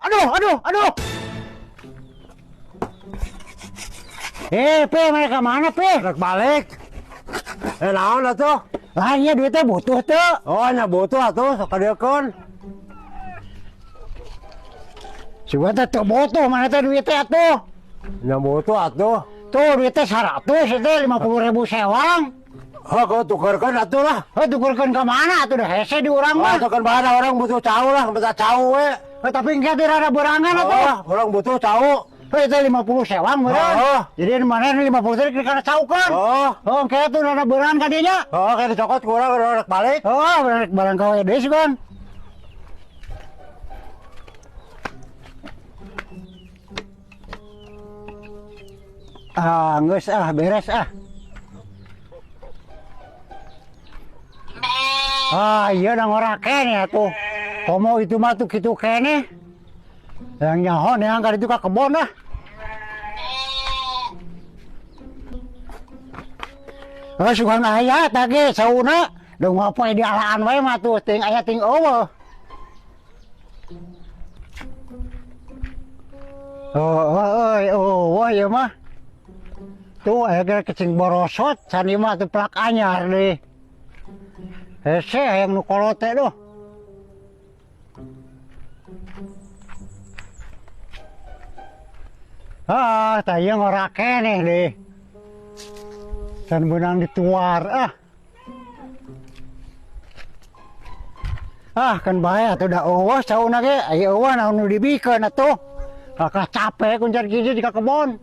Aduh. Pe, mereka mana, Pe? Rek balik. Naon atuh? Lah, iya duitnya butuh tuh. Oh, nya butuh atuh sok kadeukeun. Coba tuh butuh, mana tuh duitnya tuh? Nya butuh atuh. Tuh duitnya 100, itu 50.000 sewang. Oh, kau tukerkeun atuh lah. Tukerkeun ke mana? Tuh udah hese di urang mah. Tukeun bahan orang butuh cau lah, minta cau we. Tapi enggak dirada berangan atuh. Orang butuh cau. Itu 50 sewang meureun. Jadi mana 50 teh kana caukeun. Oh, kayak tuh rada berangan ka dinya. Oh, kayak dicokot kurang rek balik. Oh, rek barang ka we deui kan. Geus beres iya udah ngoraken ya tuh. Komo itu mah tuh kitu kene. Yang nyahon yang angkat itu ke kebon lah. Sugan aya tage sauna. Dong apa di alaan wae mah tuh ting aya ting eueuh. Oh, ya mah. Tuh aya kecing borosot sani mah tuh plak anyar deui. Hese yang nu kolote doh. Tanya ngoraken nih deh. Dan benang dituar kan bahaya tuh dah eueuh sauna ge aya eueuh naon nu dibikeun atuh. Kakak capek kuncar gigi di kebon.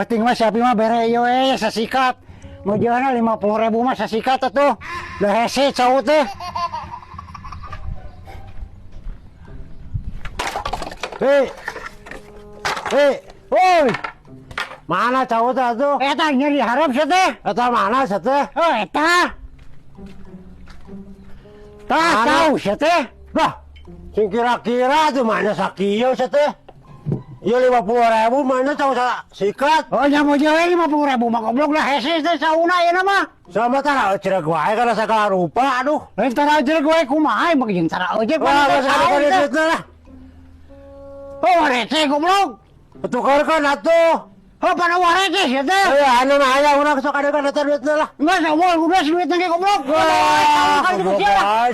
Ting mah sapi mah bere ieu we sasikat. Mojoana 50.000 mah sasikat atuh. Da hese cau teh. Woi. Mana cau teh atuh? Eta nya diharap sia teh. Eta mana sia teh? Oh, eta. Tah tahu sia teh. Lah, sing kira-kira tuh mana sakieu sia teh? Ieu 50.000 mana cau sikat? Oh, nya mojo we 50.000 mah goblok lah hese teh sauna ieu mah. Sama tara cereg wae kana sakala rupa aduh. Lain tara cereg wae kumaha bagi jeung tara ojek Wah, sakali duitna lah. Oh, receh goblok. Tukarkan atuh. Oh, pada warece sia teh. Anu mah aya urang sok kadeukeun eta duitna lah. Enggak sabol udah duitna ge goblok.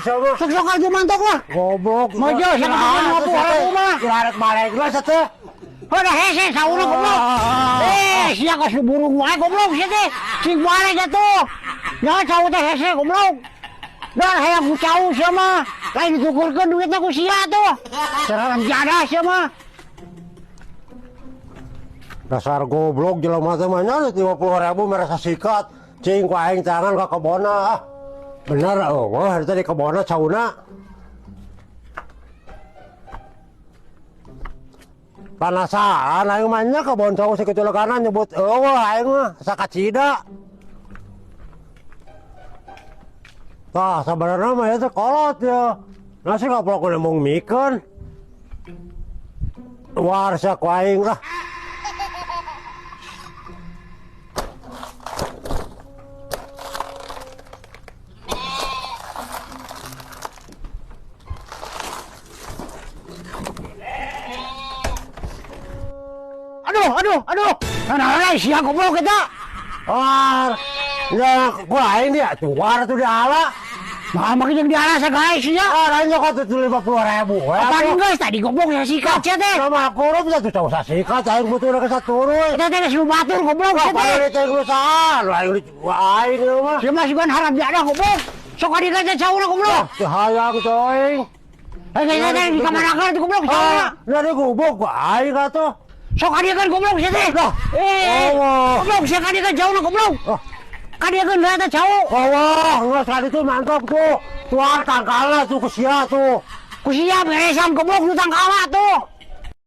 Sok aja mantok lah. Goblok. Mojo sakana 50.000 mah. Arek balik lah sia teh. Udah hese sauna goblok. Sia ka burung wae goblok sia teh. Sing balik atuh. Ya cau teh hese goblok. Dah hayang ku cau sia mah. Lain ditukurkeun duitna ku sia tuh. Seraran jada sia mah. Dasar goblok jelema teh mah nya 50.000 merasa sikat. Cing ku aing tangan ka kebona. Bener wah eta di kebona cauna. Panasaran aing mah nya kebon cau sakitu leganan nyebut eueuh aing mah sakacida. Tah sabarana mah eta kolot ya. Nasi goblok mung mikeun. Warsa ku aing lah. Aduh. Nah, sia goblok eta. Ya ku aing dia cuar tuh di ala. Mah make jeung diara sagae sia. Lain kok 50.000 we. Apaan geus tadi goblok ya sikat sia teh. Sama kurup ya tuh cau sasikat aing butuh ka saturuy. Eta teh geus batur goblok sia teh. Padahal teh urusan lain aing mah. Sia mah sugan harap jada goblok. Sok adi ka teh cauna goblok. Hayang coing. Eta teh di kamar akar tuh goblok cauna. Dari gubuk ku aing atuh. Sok adi kan goblok sia teh. Goblok sia adi kan cauna goblok. Kadiekeun da eta cau. Geus kali itu mantap tuh. Tuar tangkalna tuh ku sia tuh. Ku sia beresan goblok nu tangkala tuh.